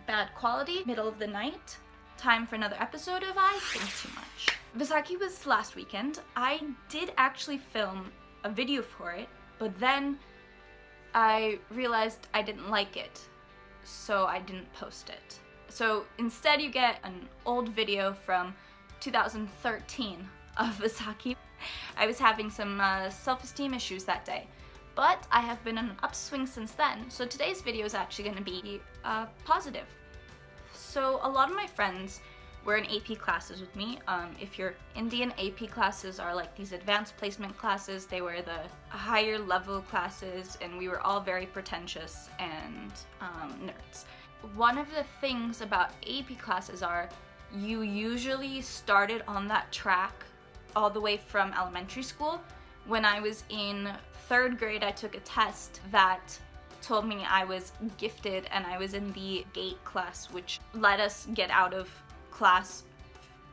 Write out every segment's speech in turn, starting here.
bad quality, middle of the night. Time for another episode of I Think Too Much. Vaisakhi was last weekend. I did actually film a video for it, but then I realized I didn't like it, so I didn't post it. So instead you get an old video from 2013 of Vaisakhi. I was having some self-esteem issues that day, but I have been on an upswing since then, so today's video is actually going to be positive. So a lot of my friends were in AP classes with me. If you're Indian, AP classes are like these advanced placement classes. They were the higher level classes, and we were all very pretentious and nerds. One of the things about AP classes are you usually started on that track all the way from elementary school. When I was in 3rd grade, I took a test that told me I was gifted, and I was in the GATE class, which let us get out of class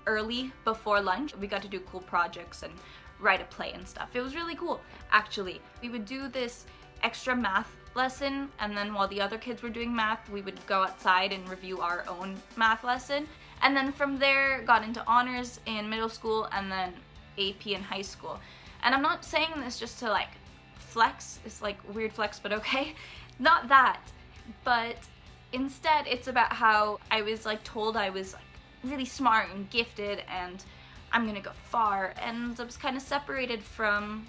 early before lunch. We got to do cool projects and write a play and stuff. It was really cool, actually. We would do this extra math lesson, and then while the other kids were doing math, we would go outside and review our own math lesson. And then from there, got into honors in middle school and then AP in high school. And I'm not saying this just to like flex, it's like weird flex, but okay. Not that, but instead it's about how I was like told I was like really smart and gifted and I'm gonna go far, and I was kind of separated from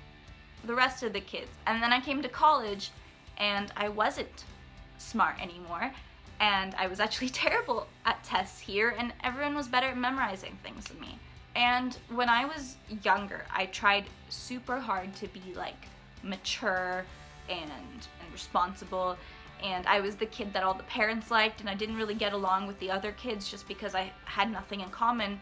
the rest of the kids. And then I came to college and I wasn't smart anymore, and I was actually terrible at tests here, and everyone was better at memorizing things than me. And when I was younger, I tried super hard to be like mature and responsible, and I was the kid that all the parents liked, and I didn't really get along with the other kids just because I had nothing in common.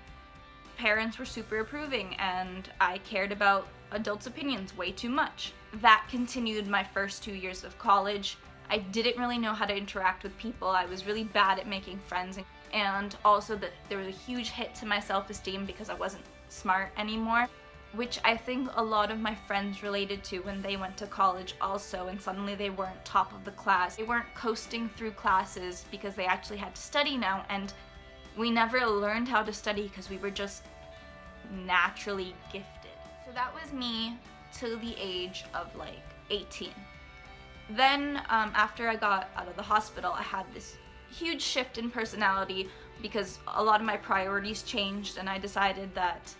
Parents were super approving, and I cared about adults' opinions way too much. That continued my first 2 years of college. I didn't really know how to interact with people. I was really bad at making friends, and also that there was a huge hit to my self-esteem because I wasn't smart anymore, which I think a lot of my friends related to when they went to college also, and suddenly they weren't top of the class. They weren't coasting through classes because they actually had to study now, and we never learned how to study because we were just naturally gifted. So that was me till the age of like 18. Then after I got out of the hospital, I had this huge shift in personality because a lot of my priorities changed, and I decided that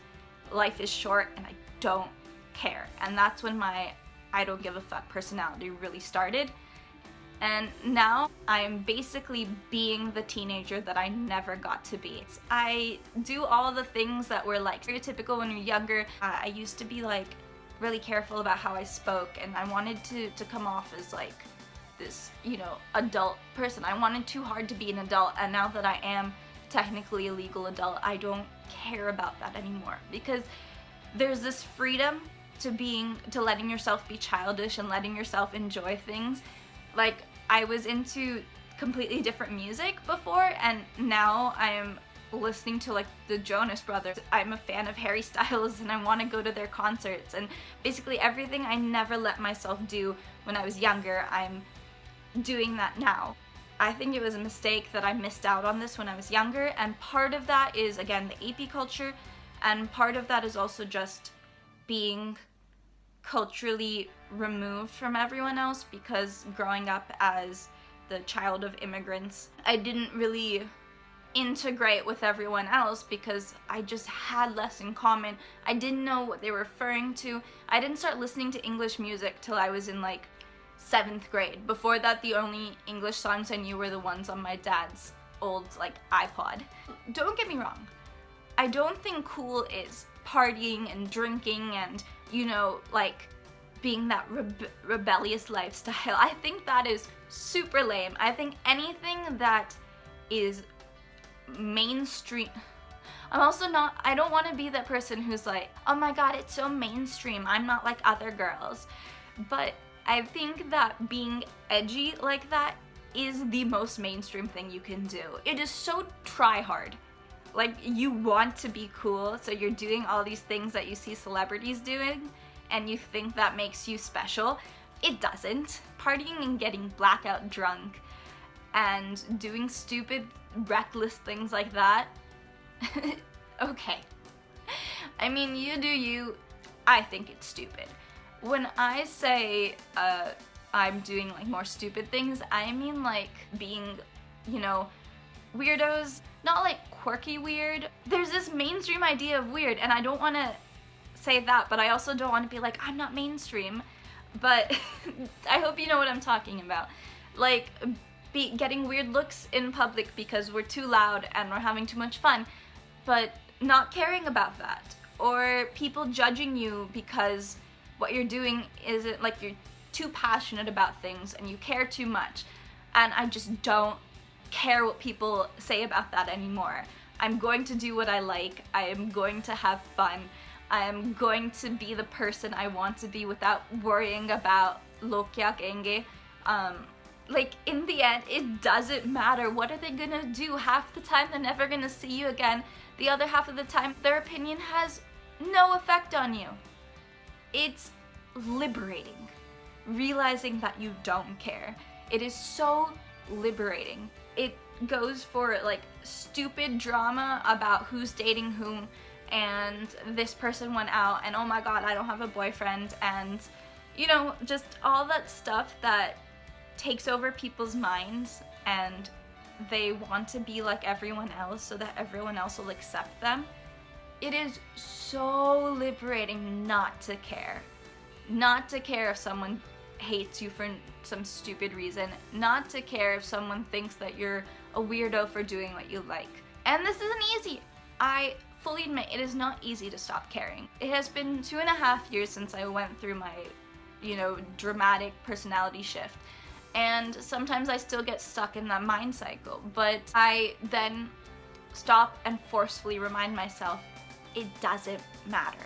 life is short and I don't care. And that's when my I don't give a fuck personality really started. And now I'm basically being the teenager that I never got to be. I do all the things that were like stereotypical when you're younger. I used to be like really careful about how I spoke, and I wanted to come off as like this, you know, adult person. I wanted too hard to be an adult, and now that I am technically a legal adult, I don't care about that anymore, because there's this freedom to letting yourself be childish and letting yourself enjoy things. Like, I was into completely different music before, and now I am listening to like the Jonas Brothers. I'm a fan of Harry Styles, and I want to go to their concerts, and basically everything I never let myself do when I was younger, I'm doing that now. I think it was a mistake that I missed out on this when I was younger, and part of that is, again, the AP culture, and part of that is also just being culturally removed from everyone else, because growing up as the child of immigrants, I didn't really integrate with everyone else because I just had less in common. I didn't know what they were referring to. I didn't start listening to English music till I was in like 7th grade. Before that, the only English songs I knew were the ones on my dad's old like iPod. Don't get me wrong, I don't think cool is partying and drinking and, you know, like being that rebellious lifestyle. I think that is super lame. I think anything that is mainstream. I don't want to be that person who's like, oh my god, it's so mainstream, I'm not like other girls. But I think that being edgy like that is the most mainstream thing you can do. It is so try hard. Like, you want to be cool, so you're doing all these things that you see celebrities doing, and you think that makes you special. It doesn't. Partying and getting blackout drunk and doing stupid, reckless things like that, okay. I mean, you do you. I think it's stupid. When I say I'm doing like more stupid things, I mean like being, you know, weirdos. Not like quirky weird. There's this mainstream idea of weird, and I don't want to say that, but I also don't want to be like, I'm not mainstream. But I hope you know what I'm talking about. Like, getting weird looks in public because we're too loud and we're having too much fun, but not caring about that. Or people judging you because what you're doing isn't, like, you're too passionate about things and you care too much. And I just don't care what people say about that anymore. I'm going to do what I like. I am going to have fun. I am going to be the person I want to be without worrying about lo kya kenge. Like, in the end, it doesn't matter. What are they gonna do? Half the time, they're never gonna see you again. The other half of the time, their opinion has no effect on you. It's liberating, realizing that you don't care. It is so liberating. It goes for, like, stupid drama about who's dating whom, and this person went out, and oh my god, I don't have a boyfriend, and, you know, just all that stuff that takes over people's minds, and they want to be like everyone else so that everyone else will accept them. It is so liberating not to care. Not to care if someone hates you for some stupid reason. Not to care if someone thinks that you're a weirdo for doing what you like. And this isn't easy. I fully admit it is not easy to stop caring. It has been 2.5 years since I went through my, you know, dramatic personality shift. And sometimes I still get stuck in that mind cycle, but I then stop and forcefully remind myself, it doesn't matter.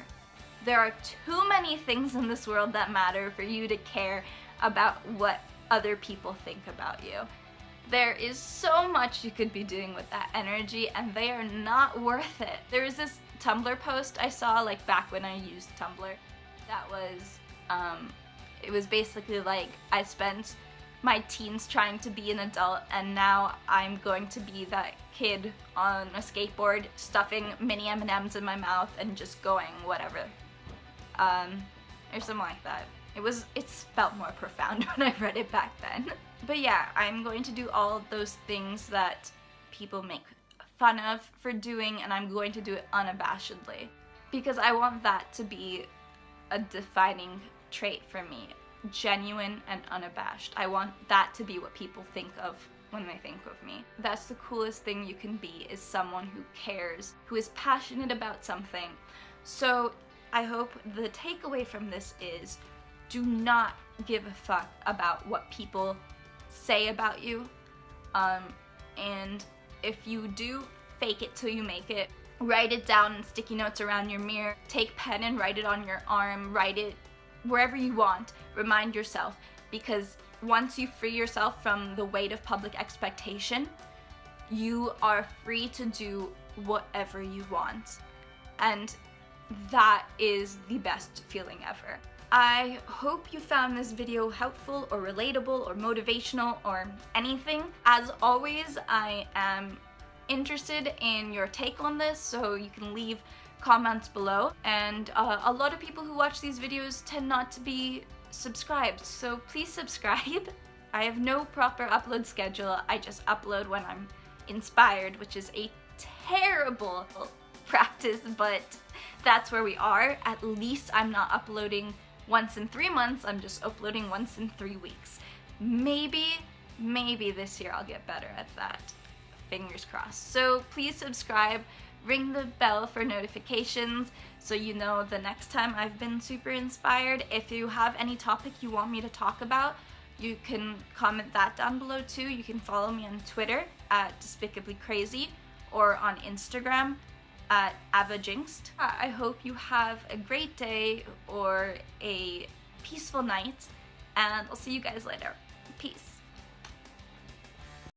There are too many things in this world that matter for you to care about what other people think about you. There is so much you could be doing with that energy, and they are not worth it. There was this Tumblr post I saw, like, back when I used Tumblr, that was, it was basically like, I spent my teens trying to be an adult, and now I'm going to be that kid on a skateboard stuffing mini M&Ms in my mouth and just going whatever. Or something like that. It felt more profound when I read it back then. But yeah, I'm going to do all of those things that people make fun of for doing, and I'm going to do it unabashedly. Because I want that to be a defining trait for me. Genuine and unabashed. I want that to be what people think of when they think of me. That's the coolest thing you can be, is someone who cares, who is passionate about something. So I hope the takeaway from this is, do not give a fuck about what people say about you. And if you do, fake it till you make it. Write it down in sticky notes around your mirror. Take pen and write it on your arm. Write it wherever you want. Remind yourself, because once you free yourself from the weight of public expectation, you are free to do whatever you want. And that is the best feeling ever. I hope you found this video helpful or relatable or motivational or anything. As always, I am interested in your take on this, so you can leave comments below. And a lot of people who watch these videos tend not to be subscribed, so please subscribe. I have no proper upload schedule. I just upload when I'm inspired, which is a terrible practice, but that's where we are. At least I'm not uploading once in 3 months, I'm just uploading once in 3 weeks. Maybe this year I'll get better at that. Fingers crossed. So please subscribe, ring the bell for notifications so you know the next time I've been super inspired. If you have any topic you want me to talk about, you can comment that down below too. You can follow me on Twitter at Despicably Crazy or on Instagram at avajinxed. I hope you have a great day or a peaceful night, and I'll see you guys later. Peace.